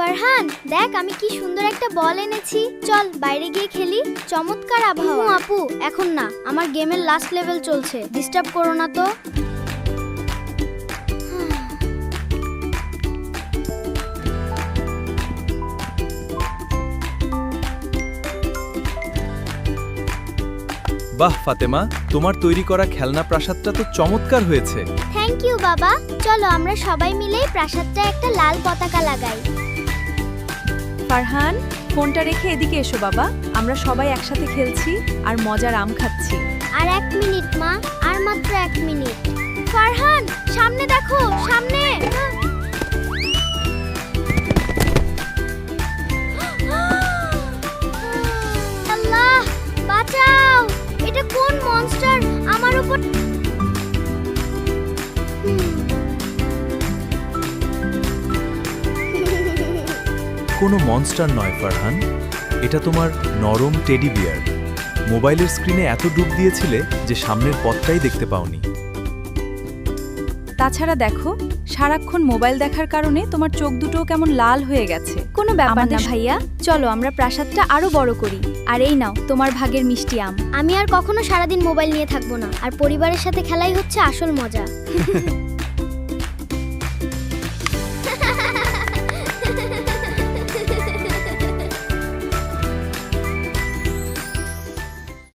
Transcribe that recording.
ফারহান, দেখ আমি কি সুন্দর একটা বল এনেছি। চল বাইরে গিয়ে খেলি। চমৎকার আবহাওয়া। আপু এখন না, আমার গেমের লাস্ট লেভেল চলছে, ডিস্টার্ব করো না তো। বাহ ফাতেমা, তোমার তৈরি করা খেলনা প্রাসাদটা তো চমৎকার হয়েছে। থ্যাংক ইউ বাবা। চলো আমরা সবাই মিলে প্রাসাদটা একটা লাল পতাকা লাগাই। ফারহান, ফোনটা রেখে এদিকে এসো বাবা। আমরা সবাই একসাথে খেলছি আর মজার আম খাচ্ছি। আর 1 মিনিট মা, আর মাত্র 1 মিনিট। ফারহান সামনে দেখো, সামনে। আল্লাহ বাঁচাও, এটা কোন মনস্টার আমার উপর। কোনো মনস্টার নয় ফারহান, এটা তোমার নরম টেডি বিয়ার। মোবাইলের স্ক্রিনে এত ডুব দিয়েছিলে যে সামনের পথটাই দেখতে পাওনি। তাছাড়া দেখো, সারাক্ষণ মোবাইল দেখার কারণে তোমার চোখ দুটো কেমন লাল হয়ে গেছে। কোনো ব্যাপার না আমাদের ভাইয়া, চলো আমরা প্রাসাদটা আরো বড় করি। আর এই নাও তোমার ভাগের মিষ্টি আম। আমি আর কখনো সারাদিন মোবাইল নিয়ে থাকবো না, আর পরিবারের সাথে খেলাই হচ্ছে আসল মজা।